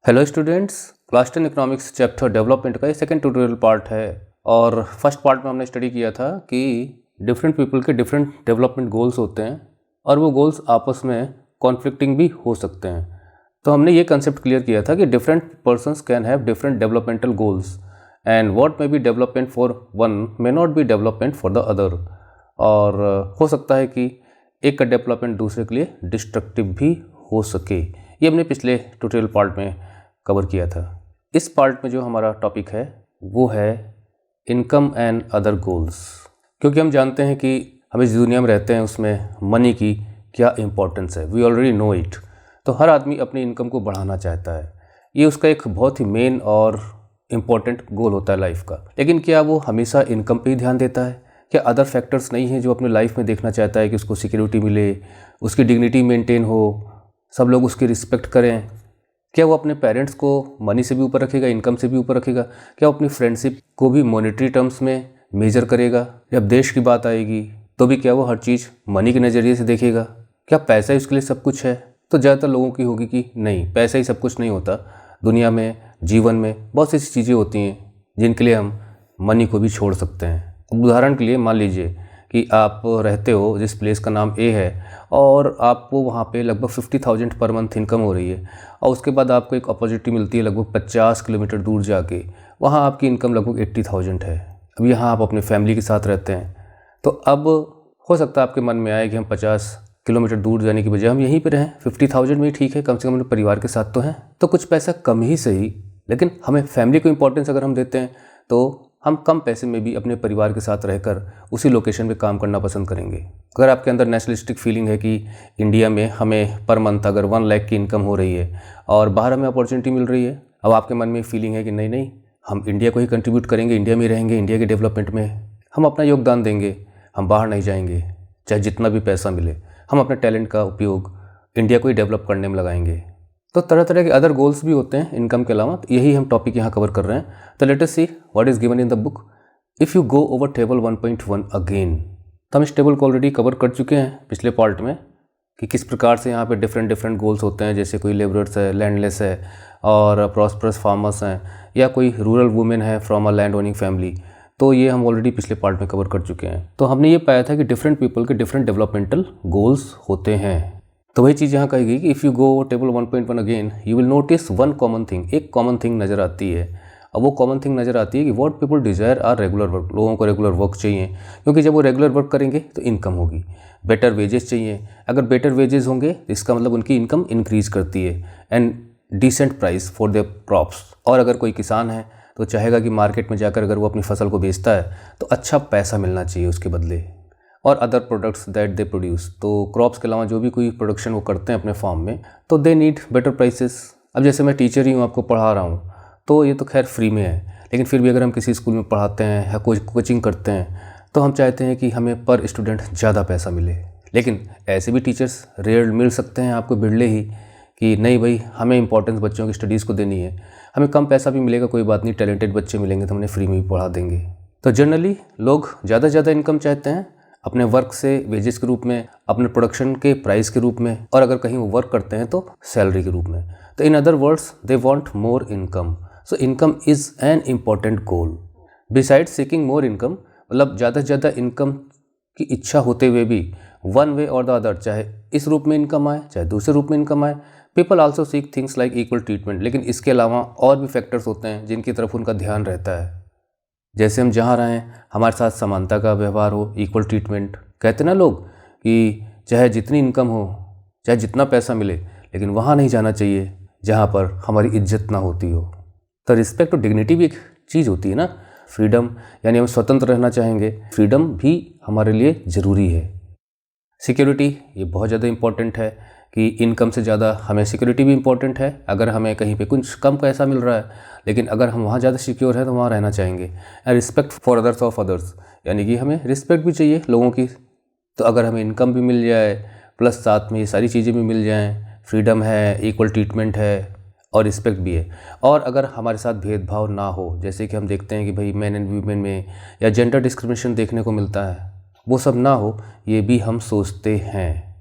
Hello students, class 10 economics chapter development का ये second tutorial part है। और फर्स्ट पार्ट में हमने स्टडी किया था कि डिफरेंट पीपल के डिफरेंट डेवलपमेंट गोल्स होते हैं और वो गोल्स आपस में कॉन्फ्लिक्टिंग भी हो सकते हैं। तो हमने ये कंसेप्ट क्लियर किया था कि different persons can have different developmental goals and what may be development for one may not be development for the other. और हो सकता है कि एक का डेवलपमेंट दूसरे के लिए डिस्ट्रक्टिव भी हो सके। ये हमने पिछले ट्यूटोरियल पार्ट में कवर किया था। इस पार्ट में जो हमारा टॉपिक है वो है इनकम एंड अदर गोल्स, क्योंकि हम जानते हैं कि हम इस दुनिया में रहते हैं उसमें मनी की क्या इम्पोर्टेंस है। We already know it. तो हर आदमी अपनी इनकम को बढ़ाना चाहता है, ये उसका एक बहुत ही मेन और इम्पोर्टेंट गोल होता है लाइफ का। लेकिन क्या वो हमेशा इनकम पे ही ध्यान देता है? क्या अदर फैक्टर्स नहीं हैं जो अपनी लाइफ में देखना चाहता है कि उसको सिक्योरिटी मिले, उसकी डिग्निटी मेंटेन हो, सब लोग उसकी रिस्पेक्ट करें? क्या वो अपने पेरेंट्स को मनी से भी ऊपर रखेगा, इनकम से भी ऊपर रखेगा? क्या वो अपनी फ्रेंडशिप को भी मॉनेटरी टर्म्स में मेजर करेगा? जब देश की बात आएगी तो भी क्या वो हर चीज़ मनी के नज़रिए से देखेगा? क्या पैसा ही उसके लिए सब कुछ है? तो ज़्यादातर लोगों की होगी कि नहीं, पैसा ही सब कुछ नहीं होता। दुनिया में, जीवन में बहुत सी ऐसी चीज़ें होती हैं जिनके लिए हम मनी को भी छोड़ सकते हैं। उदाहरण के लिए मान लीजिए कि आप रहते हो जिस प्लेस का नाम ए है और आपको वहाँ पे लगभग 50,000 पर मंथ इनकम हो रही है, और उसके बाद आपको एक अपॉर्चुनिटी मिलती है लगभग 50 किलोमीटर दूर जाके, वहाँ आपकी इनकम लगभग 80,000 है। अब यहाँ आप अपनी फैमिली के साथ रहते हैं, तो अब हो सकता है आपके मन में आए कि हम 50 किलोमीटर दूर जाने की बजाय हम यहीं पर रहें, 50,000 में ही ठीक है, कम से कम अपने परिवार के साथ तो हैं। तो कुछ पैसा कम ही सही, लेकिन हमें फैमिली को इम्पोर्टेंस अगर हम देते हैं तो हम कम पैसे में भी अपने परिवार के साथ रहकर उसी लोकेशन पे काम करना पसंद करेंगे। अगर आपके अंदर नेशनलिस्टिक फीलिंग है कि इंडिया में हमें पर मंथ अगर 1 लाख की इनकम हो रही है और बाहर हमें अपॉर्चुनिटी मिल रही है, अब आपके मन में फीलिंग है कि नहीं नहीं, हम इंडिया को ही कंट्रीब्यूट करेंगे, इंडिया में रहेंगे, इंडिया के डेवलपमेंट में हम अपना योगदान देंगे, हम बाहर नहीं जाएंगे, चाहे जितना भी पैसा मिले, हम अपने टैलेंट का उपयोग इंडिया को ही डेवलप करने में लगाएंगे। तो तरह तरह के अदर गोल्स भी होते हैं इनकम के अलावा। तो यही हम टॉपिक यहाँ कवर कर रहे हैं। तो let us see what is given in the book. If you go over table 1.1 again, तो हम इस टेबल को ऑलरेडी कवर कर चुके हैं पिछले पार्ट में कि किस प्रकार से यहाँ पे डिफरेंट गोल्स होते हैं। जैसे कोई लेबरर्स है, लैंडलेस है, और प्रॉस्परस फार्मर्स हैं, या कोई रूरल वुमेन है from a land owning family. तो ये हम ऑलरेडी पिछले पार्ट में कवर कर चुके हैं। तो हमने ये पाया था कि डिफरेंट पीपल के डिफरेंट डेवलपमेंटल गोल्स होते हैं। तो वही चीज़ यहाँ कही गई कि if you go table 1.1 again you will notice one common thing. एक कॉमन थिंग नज़र आती है। अब वो कॉमन थिंग नज़र आती है कि what people desire are regular work. लोगों को रेगुलर वर्क चाहिए, क्योंकि जब वो रेगुलर वर्क करेंगे तो इनकम होगी। बेटर वेजेस चाहिए, अगर बेटर वेजेस होंगे तो इसका मतलब उनकी इनकम इंक्रीज़ करती है। And decent price for their crops. और अगर कोई किसान है तो चाहेगा कि मार्केट में जाकर अगर वो अपनी फसल को बेचता है तो अच्छा पैसा मिलना चाहिए उसके बदले। और other products that they produce, तो क्रॉप्स के अलावा जो भी कोई प्रोडक्शन वो करते हैं अपने फार्म में, तो दे नीड बेटर प्राइसेस। अब जैसे मैं टीचर ही हूँ, आपको पढ़ा रहा हूँ, तो ये तो खैर फ्री में है, लेकिन फिर भी अगर हम किसी स्कूल में पढ़ाते हैं या कोचिंग करते हैं तो हम चाहते हैं कि हमें पर स्टूडेंट ज़्यादा पैसा मिले। लेकिन ऐसे भी टीचर्स रेयर मिल सकते हैं आपको बिरले ही कि नहीं भाई, हमें इंपॉर्टेंस बच्चों की स्टडीज़ को देनी है, हमें कम पैसा भी मिलेगा कोई बात नहीं, टैलेंटेड बच्चे मिलेंगे तो हमने फ्री में भी पढ़ा देंगे। तो जनरली लोग ज़्यादा से ज़्यादा इनकम चाहते हैं अपने वर्क से वेजेस के रूप में, अपने प्रोडक्शन के प्राइस के रूप में, और अगर कहीं वो वर्क करते हैं तो सैलरी के रूप में। तो in other words they want more income. So income is an important goal. Beside seeking more income, मतलब ज़्यादा से ज़्यादा इनकम की इच्छा होते हुए भी वन वे और द अदर, चाहे इस रूप में इनकम आए चाहे दूसरे रूप में इनकम आए, people also seek things like equal treatment. लेकिन इसके अलावा और भी फैक्टर्स होते हैं जिनकी तरफ उनका ध्यान रहता है। जैसे हम जहाँ रहें हमारे साथ समानता का व्यवहार हो, इक्वल ट्रीटमेंट। कहते ना लोग कि चाहे जितनी इनकम हो, चाहे जितना पैसा मिले, लेकिन वहाँ नहीं जाना चाहिए जहाँ पर हमारी इज्जत ना होती हो। तो रिस्पेक्ट और डिग्निटी भी एक चीज़ होती है ना। फ्रीडम यानी हम स्वतंत्र रहना चाहेंगे, फ्रीडम भी हमारे लिए ज़रूरी है। सिक्योरिटी ये बहुत ज़्यादा इम्पॉर्टेंट है कि इनकम से ज़्यादा हमें सिक्योरिटी भी इम्पॉर्टेंट है। अगर हमें कहीं पे कुछ कम पैसा मिल रहा है, लेकिन अगर हम वहाँ ज़्यादा सिक्योर है तो वहाँ रहना चाहेंगे। And respect for others of others, यानी कि हमें रिस्पेक्ट भी चाहिए लोगों की। तो अगर हमें इनकम भी मिल जाए प्लस साथ में ये सारी चीज़ें भी मिल जाएँ, फ्रीडम है, इक्वल ट्रीटमेंट है और रिस्पेक्ट भी है, और अगर हमारे साथ भेदभाव ना हो, जैसे कि हम देखते हैं कि भाई मैन एंड वीमेन में या जेंडर डिस्क्रिमिनेशन देखने को मिलता है, वो सब ना हो, ये भी हम सोचते हैं।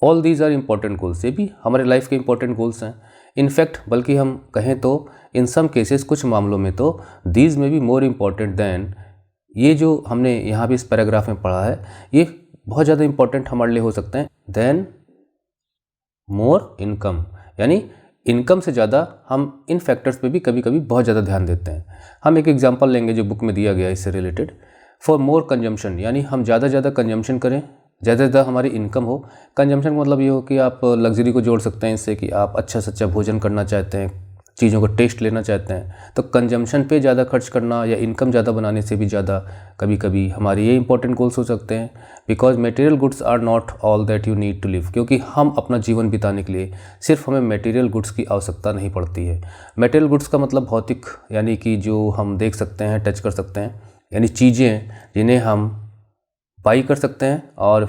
All these are important goals. ये भी हमारे लाइफ के इम्पॉर्टेंट गोल्स हैं। इनफैक्ट बल्कि हम कहें तो इन सम केसेस कुछ मामलों में तो दीज में बी मोर इम्पॉर्टेंट दैन, ये जो हमने यहाँ भी इस पैराग्राफ में पढ़ा है ये बहुत ज़्यादा इम्पॉर्टेंट हमारे लिए हो सकते हैं देन मोर इनकम, यानी इनकम से ज़्यादा हम इन फैक्टर्स पे भी कभी कभी बहुत ज़्यादा ध्यान देते हैं। हम एक एग्जांपल लेंगे जो बुक में दिया गया है इससे रिलेटेड। फॉर मोर कंजम्पशन, यानी हम ज़्यादा ज़्यादा कंजम्पशन करें, ज़्यादा से ज़्यादा हमारी इनकम हो। कंजम्पशन का मतलब ये हो कि आप लग्जरी को जोड़ सकते हैं इससे कि आप अच्छा से अच्छा भोजन करना चाहते हैं, चीज़ों को टेस्ट लेना चाहते हैं, तो कंजम्पशन पे ज़्यादा खर्च करना या इनकम ज़्यादा बनाने से भी ज़्यादा कभी कभी हमारे ये इंपॉर्टेंट गोल्स हो सकते हैं। Because material goods are not all that you need to live, क्योंकि हम अपना जीवन बिताने के लिए सिर्फ हमें मटेरियल गुड्स की आवश्यकता नहीं पड़ती है। मटेरियल गुड्स का मतलब भौतिक, यानी कि जो हम देख सकते हैं, टच कर सकते हैं, यानी चीज़ें जिन्हें हम बाई कर सकते हैं और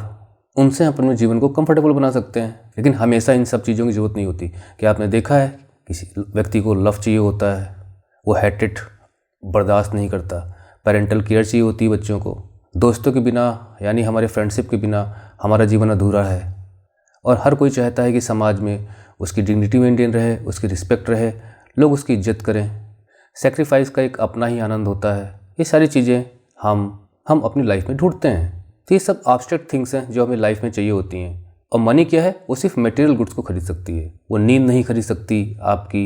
उनसे अपने जीवन को कंफर्टेबल बना सकते हैं। लेकिन हमेशा इन सब चीज़ों की ज़रूरत नहीं होती। कि आपने देखा है किसी व्यक्ति को लव चाहिए होता है, वो हेटेड बर्दाश्त नहीं करता, पेरेंटल केयर चाहिए होती है बच्चों को, दोस्तों के बिना यानी हमारे फ्रेंडशिप के बिना हमारा जीवन अधूरा है, और हर कोई चाहता है कि समाज में उसकी डिग्निटी मेंटेन रहे, उसकी रिस्पेक्ट रहे, लोग उसकी इज्जत करें। सेक्रीफाइस का एक अपना ही आनंद होता है। ये सारी चीज़ें हम अपनी लाइफ में ढूंढते हैं। तो ये सब एब्स्ट्रैक्ट थिंग्स हैं जो हमें लाइफ में चाहिए होती हैं। और मनी क्या है, वो सिर्फ मटेरियल गुड्स को खरीद सकती है। वो नींद नहीं खरीद सकती आपकी,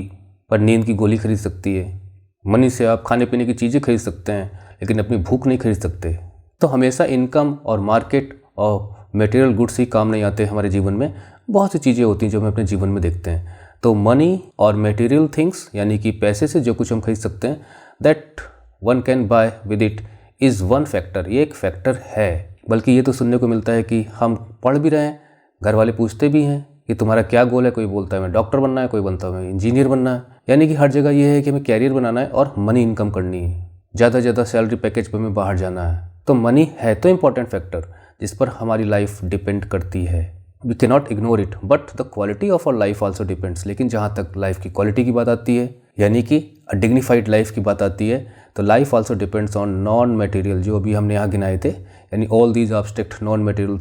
पर नींद की गोली खरीद सकती है। मनी से आप खाने पीने की चीज़ें खरीद सकते हैं, लेकिन अपनी भूख नहीं खरीद सकते। तो हमेशा इनकम और मार्केट और मटेरियल गुड्स ही काम नहीं आते हमारे जीवन में। बहुत सी चीज़ें होती हैं जो हम अपने जीवन में देखते हैं। तो मनी और मटेरियल थिंग्स, यानी कि पैसे से जो कुछ हम खरीद सकते हैं, that one can buy with it is one factor. ये एक फैक्टर है। बल्कि ये तो सुनने को मिलता है कि हम पढ़ भी रहे हैं, घर वाले पूछते भी हैं कि तुम्हारा क्या गोल है। कोई बोलता है मैं डॉक्टर बनना है, कोई बनता है मैं इंजीनियर बनना है। यानी कि हर जगह ये है कि हमें कैरियर बनाना है और मनी इनकम करनी है, ज़्यादा से ज़्यादा सैलरी पैकेज पर हमें बाहर जाना है। तो मनी है तो इम्पॉर्टेंट फैक्टर जिस पर हमारी लाइफ डिपेंड करती है। We can not ignore it, but the quality of our life also depends. लेकिन जहाँ तक लाइफ की क्वालिटी की बात आती है, यानी कि डिग्निफाइड लाइफ की बात आती है, तो life also depends on non material, जो अभी हमने यहाँ गिनाए थे, यानी all these abstract non material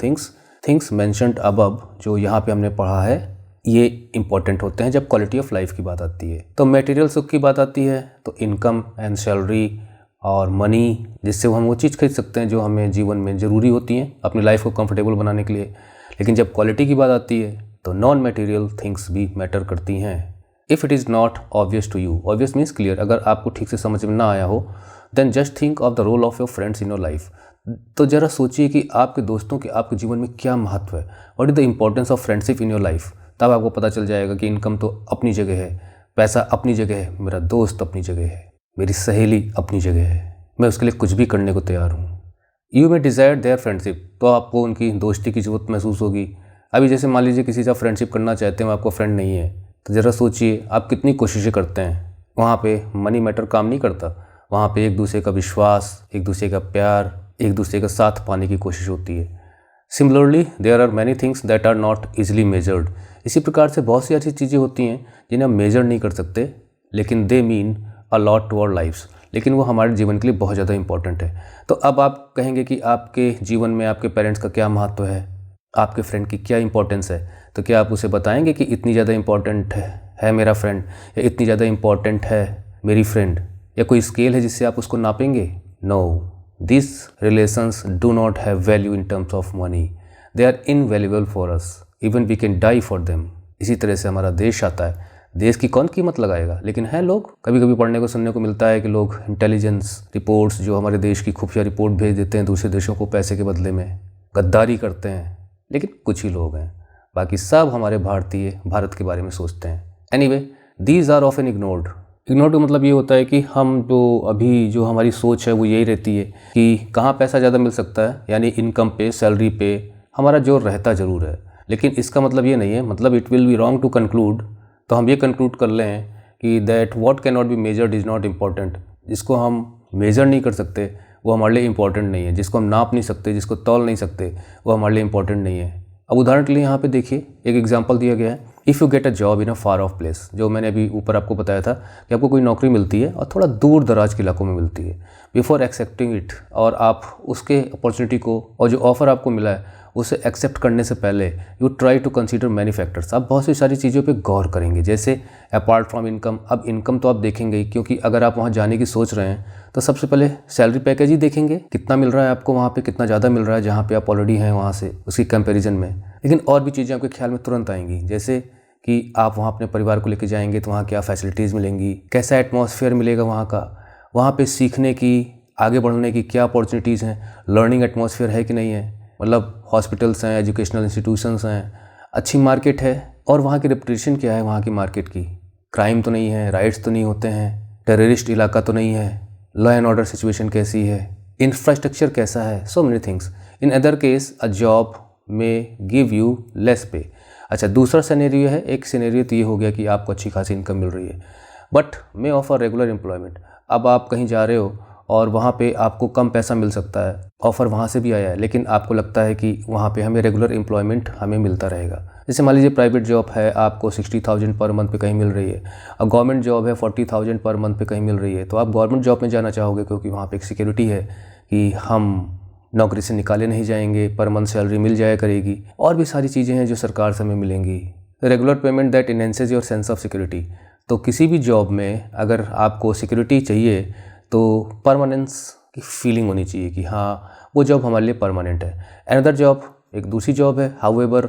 things mentioned above, जो यहाँ पे हमने पढ़ा है, ये इंपॉर्टेंट होते हैं जब क्वालिटी ऑफ लाइफ की बात आती है। तो मटेरियल सुख की बात आती है तो इनकम एंड सैलरी और मनी, जिससे हम वो चीज़ खरीद सकते हैं जो हमें जीवन में ज़रूरी होती हैं अपनी लाइफ को कंफर्टेबल बनाने के लिए। लेकिन जब क्वालिटी की बात आती है तो नॉन मटेरियल थिंग्स भी मैटर करती हैं। If it is not obvious to you, obvious means clear, अगर आपको ठीक से समझ में ना आया हो, then just think of the role of your friends in your life. तो ज़रा सोचिए कि आपके दोस्तों के आपके जीवन में क्या महत्व है। What is the importance of friendship in your life. तब आपको पता चल जाएगा कि इनकम तो अपनी जगह है, पैसा अपनी जगह है, मेरा दोस्त अपनी जगह है, मेरी सहेली अपनी जगह है, मैं उसके लिए कुछ भी करने को तैयार हूँ। You may desire their friendship, तो आपको उनकी दोस्ती की ज़रूरत महसूस होगी। अभी जैसे मान लीजिए किसी से फ्रेंडशिप करना चाहते हैं, आपको फ्रेंड नहीं है, तो ज़रा सोचिए आप कितनी कोशिशें करते हैं। वहाँ पे मनी मैटर काम नहीं करता, वहाँ पे एक दूसरे का विश्वास, एक दूसरे का प्यार, एक दूसरे का साथ पाने की कोशिश होती है। Similarly there are many things that are not easily measured. इसी प्रकार से बहुत सी ऐसी चीज़ें होती हैं जिन्हें हम मेजर नहीं कर सकते, लेकिन they mean a lot to our lifes, लेकिन वो हमारे जीवन के लिए बहुत ज़्यादा इंपॉर्टेंट है। तो अब आप कहेंगे कि आपके जीवन में आपके पेरेंट्स का क्या महत्व है, आपके फ्रेंड की क्या इंपॉर्टेंस है। तो क्या आप उसे बताएंगे कि इतनी ज़्यादा इंपॉर्टेंट है मेरा फ्रेंड, या इतनी ज़्यादा इंपॉर्टेंट है मेरी फ्रेंड, या कोई स्केल है जिससे आप उसको नापेंगे? No, these relations do not have value in terms of money. They are invaluable for us. Even we can die for them. इसी तरह से हमारा देश आता है, देश की कौन कीमत लगाएगा। लेकिन है लोग, कभी कभी पढ़ने को सुनने को मिलता है कि लोग इंटेलिजेंस रिपोर्ट्स, जो हमारे देश की खुफिया रिपोर्ट भेज देते हैं दूसरे देशों को पैसे के बदले में, गद्दारी करते हैं। लेकिन कुछ ही लोग हैं, बाकी सब हमारे भारत के बारे में सोचते हैं। Anyway, these are often ignored. Ignore का मतलब ये होता है कि हम जो हमारी सोच है वो यही रहती है कि कहाँ पैसा ज़्यादा मिल सकता है, यानी इनकम पे, सैलरी पे हमारा जोर रहता ज़रूर है। लेकिन इसका मतलब ये नहीं है, मतलब it will be wrong to conclude, तो हम ये कंक्लूड कर लें कि that what can not be measured is not important. जिसको हम मेजर नहीं कर सकते वो हमारे लिए इंपॉर्टेंट नहीं है, जिसको हम नाप नहीं सकते, जिसको तौल नहीं सकते, वो हमारे लिए इंपॉर्टेंट नहीं है। अब उदाहरण के लिए यहाँ पे देखिए, एक एग्जांपल दिया गया है, if you get a job in a far of place, जो मैंने अभी ऊपर आपको बताया था कि आपको कोई नौकरी मिलती है और थोड़ा दूर दराज के इलाकों में मिलती है। बिफोर एक्सेप्टिंग इट, और आप उसके अपॉर्चुनिटी को और जो ऑफ़र आपको मिला है उसे एक्सेप्ट करने से पहले you try to consider many factors. आप बहुत सी सारी चीज़ों पे गौर करेंगे, जैसे अपार्ट फ्रॉम इनकम। अब इनकम तो आप देखेंगे ही, क्योंकि अगर आप वहाँ जाने की सोच रहे हैं तो सबसे पहले सैलरी पैकेज ही देखेंगे, कितना मिल रहा है आपको वहाँ पे, कितना ज़्यादा मिल रहा है जहाँ पे आप ऑलरेडी हैं वहाँ से, उसकी कंपैरिजन में। लेकिन और भी चीज़ें आपके ख्याल में तुरंत आएंगी, जैसे कि आप वहाँ अपने परिवार को लेकर जाएंगे तो वहाँ क्या फैसिलिटीज़ मिलेंगी, कैसा एटमॉस्फेयर मिलेगा वहाँ का, वहाँ पे सीखने की, आगे बढ़ने की क्या अपॉर्चुनिटीज़ हैं, लर्निंग एटमॉस्फेयर है कि नहीं है, मतलब हॉस्पिटल्स हैं, एजुकेशनल इंस्टीट्यूशंस हैं, अच्छी मार्केट है, और वहाँ की रेपुटेशन क्या है वहाँ की मार्केट की, क्राइम तो नहीं है, राइट्स तो नहीं होते हैं, टेररिस्ट इलाका तो नहीं है, लॉ एंड ऑर्डर सिचुएशन कैसी है, इंफ्रास्ट्रक्चर कैसा है, so many things. In other case a job में गिव यू लेस पे। अच्छा, दूसरा सिनेरियो है, एक सिनेरियो तो ये हो गया कि आपको अच्छी खासी इनकम मिल रही है but may offer regular employment. अब आप कहीं जा रहे हो और वहाँ पे आपको कम पैसा मिल सकता है, ऑफ़र वहाँ से भी आया है, लेकिन आपको लगता है कि वहाँ पे हमें रेगुलर एम्प्लॉयमेंट हमें मिलता रहेगा। जैसे मान लीजिए प्राइवेट जॉब है, आपको 60,000 पर मंथ पे कहीं मिल रही है, और गवर्नमेंट जॉब है 40,000 पर मंथ पे कहीं मिल रही है, तो आप गवर्नमेंट जॉब में जाना चाहोगे क्योंकि वहाँ पे एक सिक्योरिटी है कि हम नौकरी से निकाले नहीं जाएंगे, पर मंथ सैलरी मिल जाया करेगी, और भी सारी चीज़ें हैं जो सरकार से हमें मिलेंगी। Regular payment that enhances your sense of security. तो किसी भी जॉब में अगर आपको सिक्योरिटी चाहिए तो परमानेंस की फीलिंग होनी चाहिए कि हाँ वो जॉब हमारे लिए परमानेंट है। अनदर जॉब, एक दूसरी जॉब है हाउएवर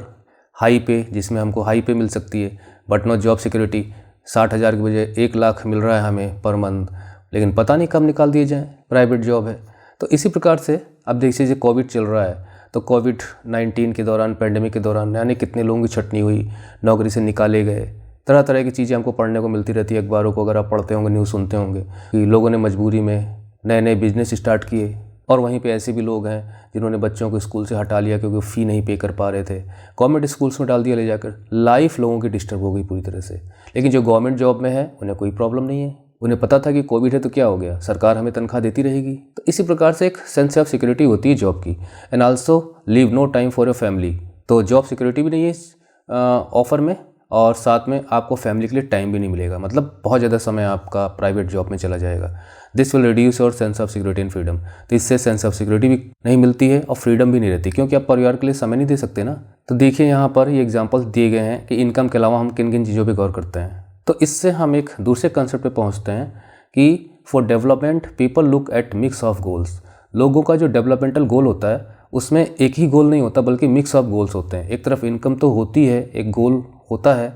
हाई पे, जिसमें हमको हाई पे मिल सकती है बट नॉट जॉब सिक्योरिटी। 60,000 की बजाय 1 लाख मिल रहा है हमें पर मंथ, लेकिन पता नहीं कब निकाल दिए जाएँ, प्राइवेट जॉब है। तो इसी प्रकार से अब देखिए कोविड चल रहा है, तो कोविड-19 के दौरान, पैंडेमिक के दौरान यानी कितने लोगों की छटनी हुई, नौकरी से निकाले गए, तरह तरह की चीज़ें हमको पढ़ने को मिलती रहती है अखबारों को, अगर आप पढ़ते होंगे, न्यूज़ सुनते होंगे कि लोगों ने मजबूरी में नए नए बिजनेस स्टार्ट किए, और वहीं पे ऐसे भी लोग हैं जिन्होंने बच्चों को स्कूल से हटा लिया क्योंकि फ़ी नहीं पे कर पा रहे थे, गवर्नमेंट स्कूल्स में डाल दिया ले जाकर। लाइफ लोगों की डिस्टर्ब हो गई पूरी तरह से। लेकिन जो गवर्नमेंट जॉब में है उन्हें कोई प्रॉब्लम नहीं है, उन्हें पता था कि कोविड है तो क्या हो गया, सरकार हमें तनख्वाह देती रहेगी। तो इसी प्रकार से एक सेंस ऑफ सिक्योरिटी होती है जॉब की। And also leave no time for your family. तो जॉब सिक्योरिटी भी नहीं है ऑफर में, और साथ में आपको फैमिली के लिए टाइम भी नहीं मिलेगा, मतलब बहुत ज़्यादा समय आपका प्राइवेट जॉब में चला जाएगा। This will reduce your sense of security and freedom. तो इससे सेंस ऑफ सिक्योरिटी भी नहीं मिलती है और फ्रीडम भी नहीं रहती, क्योंकि आप परिवार के लिए समय नहीं दे सकते ना। तो देखिए यहाँ पर ये एग्जाम्पल्स दिए गए हैं कि इनकम के अलावा हम किन किन चीज़ों पर गौर करते हैं। तो इससे हम एक दूसरे कंसेप्ट पे पहुँचते हैं कि for development people look at mix of goals. लोगों का जो डेवलपमेंटल गोल होता है उसमें एक ही गोल नहीं होता, बल्कि मिक्स ऑफ गोल्स होते हैं। एक तरफ इनकम तो होती है, एक गोल होता है,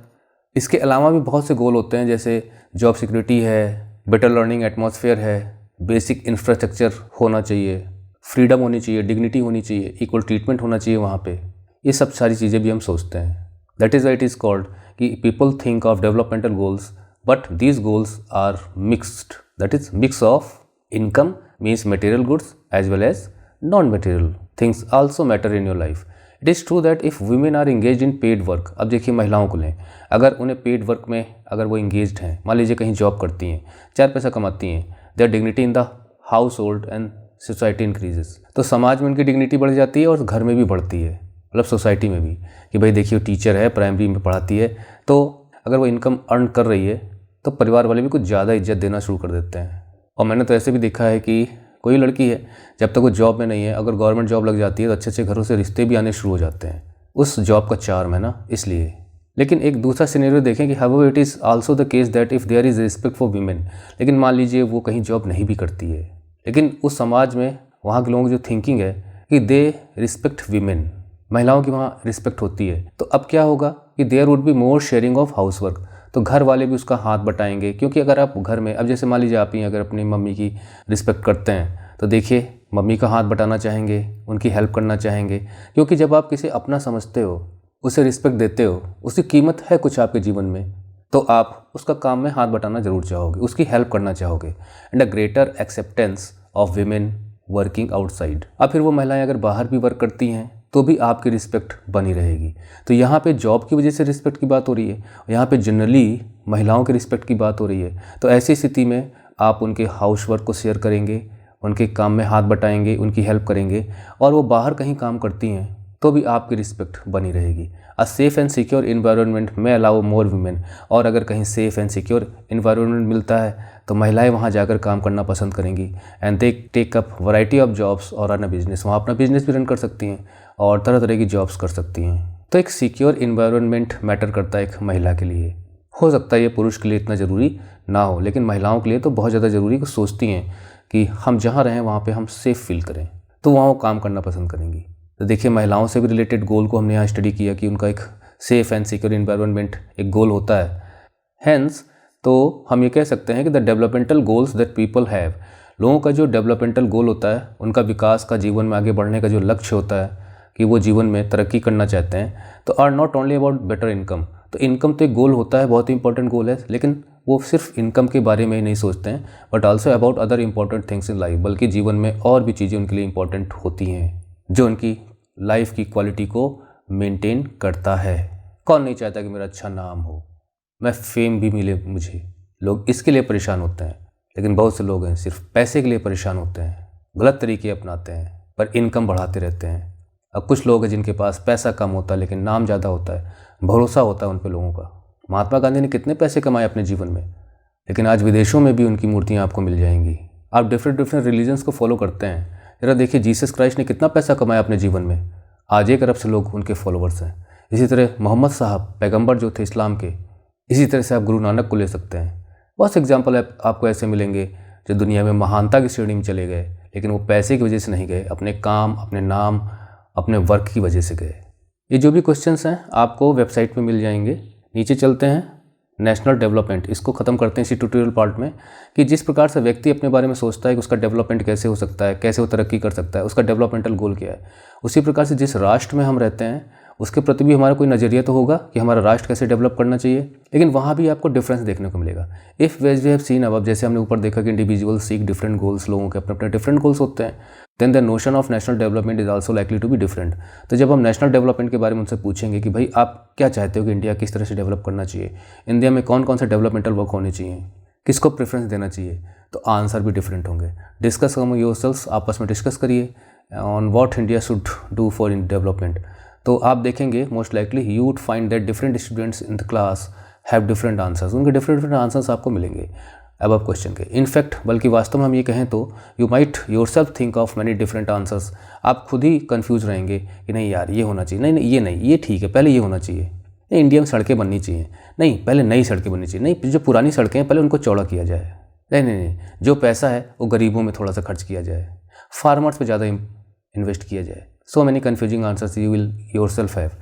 इसके अलावा भी बहुत से गोल होते हैं, जैसे जॉब सिक्योरिटी है, बेटर लर्निंग एटमॉस्फेयर है, बेसिक इंफ्रास्ट्रक्चर होना चाहिए, फ्रीडम होनी चाहिए, डिग्निटी होनी चाहिए, इक्वल ट्रीटमेंट होना चाहिए वहाँ पे। ये सब सारी चीज़ें भी हम सोचते हैं। That is why it is called कि people think of developmental goals but these goals are mixed, that is mix of income means material goods as well as non-material things also matter in your life. It is true that if women are engaged in paid work, अब देखिए महिलाओं को लें, अगर उन्हें paid work में अगर वो इंगेज्ड हैं, मान लीजिए कहीं जॉब करती हैं, 4 पैसा कमाती हैं, there dignity in the house hold and society increases. तो समाज में उनकी डिग्निटी बढ़ जाती है और घर में भी बढ़ती है, मतलब सोसाइटी में भी, कि भाई देखिए टीचर है, प्राइमरी में पढ़ाती है, तो अगर वो इनकम अर्न कर रही है तो परिवार वाले भी कुछ ज़्यादा इज्जत देना शुरू कर देते हैं। और मैंने तो ऐसे भी देखा है कि कोई लड़की है, जब तक वो जॉब में नहीं है, अगर गवर्नमेंट जॉब लग जाती है तो अच्छे अच्छे घरों से रिश्ते भी आने शुरू हो जाते हैं, उस जॉब का चार्म है ना, इसलिए। लेकिन एक दूसरा सिनेरियो देखें कि how it is also the case that if there is respect for women. लेकिन मान लीजिए वो कहीं जॉब नहीं भी करती है, लेकिन उस समाज में वहाँ के लोगों की जो थिंकिंग है कि दे रिस्पेक्ट वीमेन, महिलाओं की वहाँ रिस्पेक्ट होती है, तो अब क्या होगा कि there would be more sharing of house work. तो घर वाले भी उसका हाथ बटाएंगे, क्योंकि अगर आप घर में, अब जैसे मान लीजिए आप ही अगर अपनी मम्मी की रिस्पेक्ट करते हैं तो देखिए मम्मी का हाथ बटाना चाहेंगे, उनकी हेल्प करना चाहेंगे, क्योंकि जब आप किसी अपना समझते हो, उसे रिस्पेक्ट देते हो, उसकी कीमत है कुछ आपके जीवन में, तो आप उसका काम में हाथ बटाना ज़रूर चाहोगे, उसकी हेल्प करना चाहोगे। And a greater acceptance of women working outside. अब फिर वो महिलाएं अगर बाहर भी वर्क करती हैं तो भी आपकी रिस्पेक्ट बनी रहेगी। तो यहाँ पे जॉब की वजह से रिस्पेक्ट की बात हो रही है, यहाँ पे जनरली महिलाओं के रिस्पेक्ट की बात हो रही है। तो ऐसी स्थिति में आप उनके हाउस वर्क को शेयर करेंगे, उनके काम में हाथ बटाएंगे, उनकी हेल्प करेंगे, और वो बाहर कहीं काम करती हैं तो भी आपकी रिस्पेक्ट बनी रहेगी। अ सेफ़ एंड सिक्योर इन्वायरमेंट में अलाउ मोर वीमेन। और अगर कहीं सेफ़ एंड सिक्योर इन्वायरमेंट मिलता है तो महिलाएं वहां जाकर काम करना पसंद करेंगी। And they take up variety of jobs और अर्न अ बिजनेस। वहाँ अपना बिजनेस भी रन कर सकती हैं और तरह तरह की जॉब्स कर सकती हैं। तो एक सिक्योर इन्वायरमेंट मैटर करता है एक महिला के लिए। हो सकता है ये पुरुष के लिए इतना ज़रूरी ना हो, लेकिन महिलाओं के लिए तो बहुत ज़्यादा ज़रूरी, को सोचती हैं कि हम जहाँ रहें वहाँ पे हम सेफ़ फील करें, तो वहाँ वो काम करना पसंद करेंगी। तो देखिए, महिलाओं से भी रिलेटेड गोल को हमने यहाँ स्टडी किया कि उनका एक सेफ़ एंड सिक्योर इन्वायरमेंट एक गोल होता है। हैंस तो हम ये कह सकते हैं कि the developmental goals that people have, लोगों का जो डेवलपमेंटल गोल होता है, उनका विकास का, जीवन में आगे बढ़ने का जो लक्ष्य होता है कि वो जीवन में तरक्की करना चाहते हैं, तो are not only about better income. तो इनकम तो एक गोल होता है, बहुत ही इंपॉर्टेंट गोल है, लेकिन वो सिर्फ इनकम के बारे में ही नहीं सोचते हैं, but also about other important things in life. बल्कि जीवन में और भी चीज़ें उनके लिए इंपॉर्टेंट होती हैं जो उनकी लाइफ की क्वालिटी को मेंटेन करता है। कौन नहीं चाहता कि मेरा अच्छा नाम हो, मैं फेम भी मिले मुझे। लोग इसके लिए परेशान होते हैं, लेकिन बहुत से लोग हैं सिर्फ पैसे के लिए परेशान होते हैं, गलत तरीके अपनाते हैं, पर इनकम बढ़ाते रहते हैं। अब कुछ लोग हैं जिनके पास पैसा कम होता है लेकिन नाम ज़्यादा होता है, भरोसा होता है उन पे लोगों का। महात्मा गांधी ने कितने पैसे कमाए अपने जीवन में, लेकिन आज विदेशों में भी उनकी मूर्तियाँ आपको मिल जाएंगी। आप डिफरेंट रिलीजन्स को फॉलो करते हैं, ज़रा देखिए जीसस क्राइस्ट ने कितना पैसा कमाया अपने जीवन में, आज 1 अरब से लोग उनके फॉलोवर्स हैं। इसी तरह मोहम्मद साहब पैगंबर जो थे इस्लाम के, इसी तरह से आप गुरु नानक को ले सकते हैं। बहुत से एग्जाम्पल आपको ऐसे मिलेंगे जो दुनिया में महानता की श्रेणी में चले गए, लेकिन वो पैसे की वजह से नहीं गए, अपने काम, अपने नाम, अपने वर्क की वजह से गए। ये जो भी क्वेश्चंस हैं आपको वेबसाइट पे मिल जाएंगे। नीचे चलते हैं, नेशनल डेवलपमेंट, इसको ख़त्म करते हैं इसी ट्यूटोरियल पार्ट में, कि जिस प्रकार से व्यक्ति अपने बारे में सोचता है कि उसका डेवलपमेंट कैसे हो सकता है, कैसे वो तरक्की कर सकता है, उसका डेवलपमेंटल गोल क्या है, उसी प्रकार से जिस राष्ट्र में हम रहते हैं उसके प्रति भी हमारा कोई नज़रिया तो होगा कि हमारा राष्ट्र कैसे डेवलप करना चाहिए। लेकिन वहाँ भी आपको डिफरेंस देखने को मिलेगा। If ways we have seen अब, जैसे हमने ऊपर देखा कि इंडिविजुअल सीक डिफरेंट गोल्स, लोगों के अपने अपने डिफरेंट गोल्स होते हैं, then the notion of national development is also likely to be different. तो जब हम नेशनल डेवलपमेंट के बारे में उनसे पूछेंगे कि भाई आप क्या चाहते हो कि इंडिया किस तरह से डेवलप करना चाहिए, इंडिया में कौन कौन से डेवलपमेंटल वर्क होने चाहिए, किसको प्रेफरेंस देना चाहिए, तो आंसर भी डिफरेंट होंगे। डिस्कस अमंग योरसेल्व्स, आपस में डिस्कस करिए on what India should do for in development. तो आप देखेंगे most likely you would find that different students in the class have different answers, उनके डिफरेंट आंसर्स आपको मिलेंगे अब क्वेश्चन के। इनफैक्ट बल्कि वास्तव में हम ये कहें तो you might yourself think of many different answers. आप खुद ही कंफ्यूज रहेंगे कि नहीं यार ये होना चाहिए, नहीं ये नहीं, ये ठीक है, पहले ये होना चाहिए, नहीं इंडिया में सड़कें बननी चाहिए, नहीं पहले नई सड़कें बननी चाहिए, नहीं जो पुरानी सड़कें हैं पहले उनको चौड़ा किया जाए, नहीं जो पैसा है वो गरीबों में थोड़ा सा खर्च किया जाए, फार्मर्स पर ज़्यादा इन्वेस्ट किया जाए। So many confusing answers you will yourself have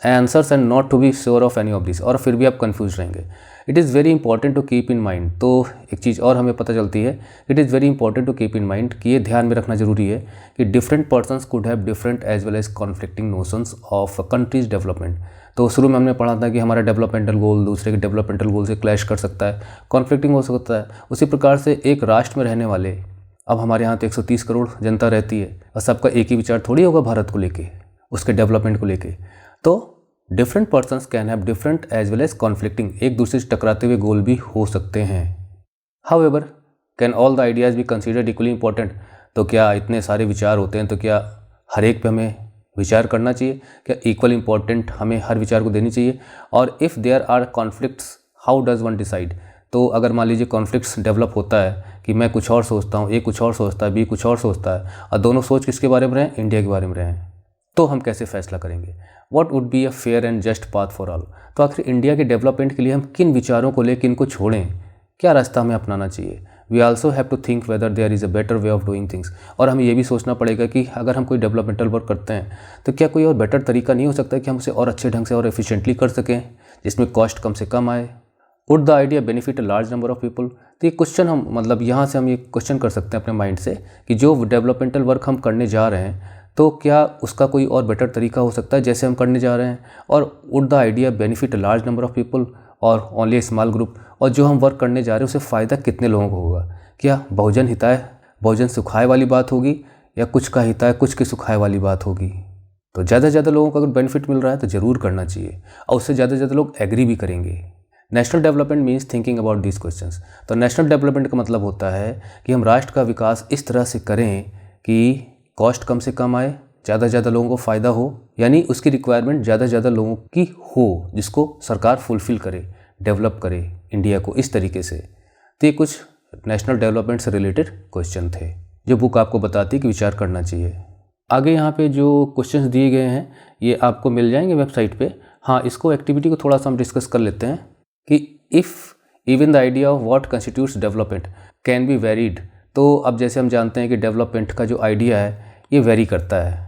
answers and not to be sure of any of these, और फिर भी आप confused रहेंगे। It is very important to keep in mind, तो एक चीज़ और हमें पता चलती है, it is very important to keep in mind कि ये ध्यान में रखना ज़रूरी है कि different persons could have different as well as conflicting notions of a country's development। तो शुरू में हमने पढ़ा था कि हमारा डेवलपमेंटल गोल दूसरे के डेवलपमेंटल गोल से क्लैश कर सकता है, कॉन्फ्लिक्टिंग हो सकता है। उसी प्रकार से एक राष्ट्र में रहने वाले, अब हमारे यहाँ तो 130 करोड़ जनता रहती है और सबका एक ही विचार थोड़ी होगा भारत को लेके, उसके डेवलपमेंट को लेके। तो different persons can have different as well as conflicting, एक दूसरे से टकराते हुए गोल भी हो सकते हैं। However can all the ideas be considered equally important, तो क्या इतने सारे विचार होते हैं तो क्या हर एक पे हमें विचार करना चाहिए, क्या इक्वल इंपॉर्टेंट हमें हर विचार को देनी चाहिए? और if there are conflicts how does one decide, तो अगर मान लीजिए कॉन्फ्लिक्ट्स डेवलप होता है कि मैं कुछ और सोचता हूँ, ए कुछ और सोचता है, बी कुछ और सोचता है, और दोनों सोच किसके बारे में रहें, इंडिया के बारे में रहें, तो हम कैसे फैसला करेंगे? What would be a fair and just path for all, तो आखिर इंडिया के डेवलपमेंट के लिए हम किन विचारों को ले, किन को छोड़ें, क्या रास्ता हमें अपनाना चाहिए? We also have to think whether there is a better way of doing things, और हमें ये भी सोचना पड़ेगा कि अगर हम कोई डेवलपमेंटल वर्क करते हैं तो क्या कोई और बेटर तरीका नहीं हो सकता है कि हम उसे और अच्छे ढंग से और एफिशिएंटली कर सकें, जिसमें कॉस्ट कम से कम आए? Would the idea benefit a large number of people, तो ये क्वेश्चन हम मतलब यहाँ से हम ये क्वेश्चन कर सकते हैं अपने माइंड से कि जो डेवलपमेंटल वर्क हम करने जा रहे हैं तो क्या उसका कोई और बेटर तरीका हो सकता है जैसे हम करने जा रहे हैं? और would the idea benefit a large number of people और ओनली ए स्मॉल ग्रुप, और जो हम वर्क करने जा रहे हैं उससे फ़ायदा कितने लोगों को होगा? क्या बहुजन हिताय बहुजन सुखाय वाली बात होगी या कुछ का हिताय कुछ के सुखाय वाली बात होगी? तो ज़्यादा से ज़्यादा लोगों को अगर बेनिफिट मिल रहा है तो ज़रूर करना चाहिए, और उससे ज़्यादा से ज़्यादा लोग एग्री भी करेंगे। National development means thinking about this questions, तो नेशनल डेवलपमेंट का मतलब होता है कि हम राष्ट्र का विकास इस तरह से करें कि कॉस्ट कम से कम आए, ज़्यादा से ज़्यादा लोगों को फ़ायदा हो, यानी उसकी रिक्वायरमेंट ज़्यादा से ज़्यादा लोगों की हो, जिसको सरकार फुलफ़िल करे, डेवलप करे इंडिया को इस तरीके से। तो ये कुछ नेशनल डेवलपमेंट से रिलेटेड क्वेश्चन थे जो बुक आपको बताती है कि विचार करना चाहिए। आगे यहाँ पे जो क्वेश्चंस दिए गए हैं ये आपको मिल जाएंगे वेबसाइट पे। हाँ, इसको एक्टिविटी को थोड़ा सा हम डिस्कस कर लेते हैं कि if even the idea of what constitutes development can be varied. तो अब जैसे हम जानते हैं कि डेवलपमेंट का जो आइडिया है ये वेरी करता है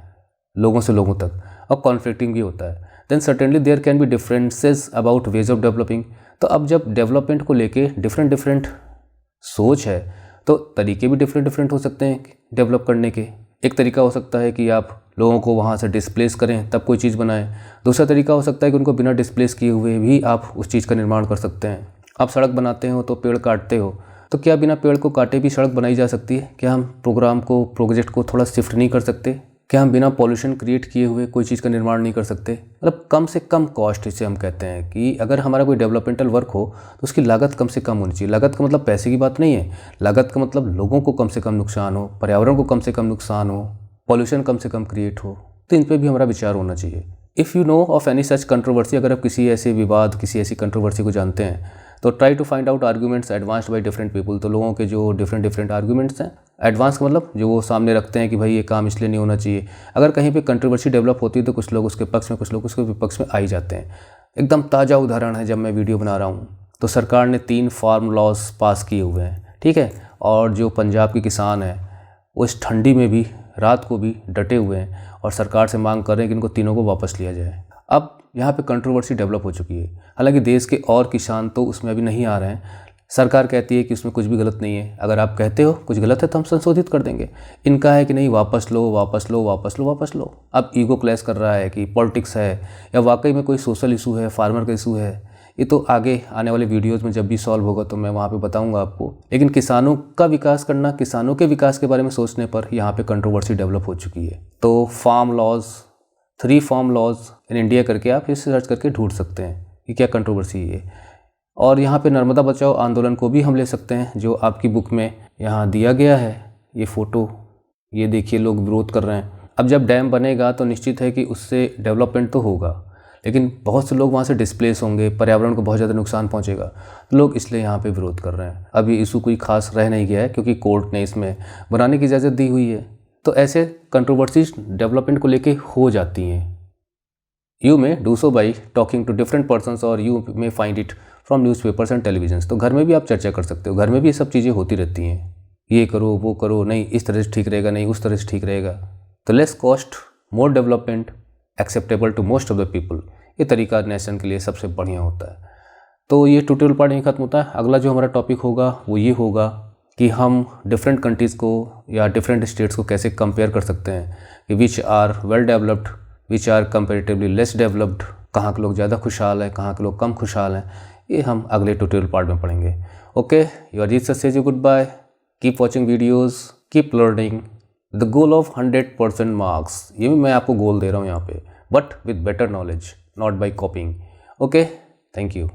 लोगों से लोगों तक और कॉन्फ्लिक्टिंग भी होता है। Then certainly there can be differences about ways of developing. तो अब जब डेवलपमेंट को लेके डिफरेंट सोच है तो तरीके भी डिफरेंट हो सकते हैं डेवलप करने के। एक तरीका हो सकता है कि आप लोगों को वहाँ से डिस्प्लेस करें तब कोई चीज़ बनाएं। दूसरा तरीका हो सकता है कि उनको बिना डिस्प्लेस किए हुए भी आप उस चीज़ का निर्माण कर सकते हैं। आप सड़क बनाते हो तो पेड़ काटते हो, तो क्या बिना पेड़ को काटे भी सड़क बनाई जा सकती है? क्या हम प्रोजेक्ट को थोड़ा शिफ्ट नहीं कर सकते? क्या हम बिना पॉल्यूशन क्रिएट किए हुए कोई चीज़ का निर्माण नहीं कर सकते? मतलब कम से कम कॉस्ट, इसे हम कहते हैं कि अगर हमारा कोई डेवलपमेंटल वर्क हो तो उसकी लागत कम से कम होनी चाहिए। लागत का मतलब पैसे की बात नहीं है, लागत का मतलब लोगों को कम से कम नुकसान हो, पर्यावरण को कम से कम नुकसान हो, पॉल्यूशन कम से कम क्रिएट हो। तो इन पर भी हमारा विचार होना चाहिए। If you know of any such controversy, अगर आप किसी ऐसे विवाद, किसी ऐसी कंट्रोवर्सी को जानते हैं तो try to find out arguments advanced by different people. तो लोगों के जो डिफरेंट आर्ग्यूमेंट्स हैं, एडवांस का मतलब जो वो सामने रखते हैं कि भाई ये काम इसलिए नहीं होना चाहिए। अगर कहीं पे कंट्रोवर्सी डेवलप होती है तो कुछ लोग उसके पक्ष में, कुछ लोग उसके विपक्ष में आ ही जाते हैं। एकदम ताज़ा उदाहरण है, जब मैं वीडियो बना रहा हूँ तो सरकार ने 3 फार्म लॉज पास किए हुए हैं, ठीक है, और जो पंजाब के किसान हैं वो इस ठंडी में भी रात को भी डटे हुए हैं और सरकार से मांग कर रहे हैं कि इनको तीनों को वापस लिया जाए। अब यहाँ पे कंट्रोवर्सी डेवलप हो चुकी है। हालांकि देश के और किसान तो उसमें अभी नहीं आ रहे हैं। सरकार कहती है कि उसमें कुछ भी गलत नहीं है। अगर आप कहते हो कुछ गलत है तो हम संशोधित कर देंगे। इनका है कि नहीं, वापस लो वापस लो वापस लो वापस लो। अब ईगो क्लैश कर रहा है कि पॉलिटिक्स है या वाकई में कोई सोशल इशू है, फार्मर का इशू है। ये तो आगे आने वाले वीडियोज़ में जब भी सॉल्व होगा तो मैं वहाँ पर बताऊँगा आपको। लेकिन किसानों का विकास करना, किसानों के विकास के बारे में सोचने पर यहाँ पर कंट्रोवर्सी डेवलप हो चुकी है। तो farm laws, 3 farm laws in India करके आप इसे सर्च करके ढूंढ सकते हैं कि क्या कंट्रोवर्सी है। और यहाँ पे नर्मदा बचाओ आंदोलन को भी हम ले सकते हैं, जो आपकी बुक में यहाँ दिया गया है। ये फ़ोटो, ये देखिए, लोग विरोध कर रहे हैं। अब जब डैम बनेगा तो निश्चित है कि उससे डेवलपमेंट तो होगा, लेकिन बहुत से लोग वहाँ से डिस्प्लेस होंगे, पर्यावरण को बहुत ज़्यादा नुकसान पहुँचेगा, तो लोग इसलिए यहाँ पे विरोध कर रहे हैं। अब ये इशू कोई खास रह नहीं गया है क्योंकि कोर्ट ने इसमें बनाने की इजाज़त दी हुई है। तो ऐसे कंट्रोवर्सीज डेवलपमेंट को लेके हो जाती हैं। You may do so by talking to different persons और you may find it from newspapers and televisions. तो घर में भी आप चर्चा कर सकते हो, घर में भी ये सब चीज़ें होती रहती हैं। ये करो वो करो, नहीं इस तरह से ठीक रहेगा, नहीं उस तरह से ठीक रहेगा। तो less cost more development acceptable to most of the people, ये तरीका नेशन के लिए सबसे बढ़िया होता है। तो ये ट्यूटोरियल पार्ट यहीं खत्म होता है। अगला जो हमारा टॉपिक होगा वो ये होगा कि हम डिफरेंट कंट्रीज़ को या डिफरेंट स्टेट्स को कैसे कंपेयर कर सकते हैं कि which are well developed, which are comparatively less developed, कहाँ के लोग ज़्यादा खुशहाल हैं, कहाँ के लोग कम खुशहाल हैं। ये हम अगले ट्यूटोरियल पार्ट में पढ़ेंगे। Okay, your Ajit sir says you goodbye. Keep watching videos, keep learning. The goal of 100% marks, ये भी मैं आपको गोल दे रहा हूँ यहाँ पे, but with better knowledge, not by कॉपिंग। Okay, thank you.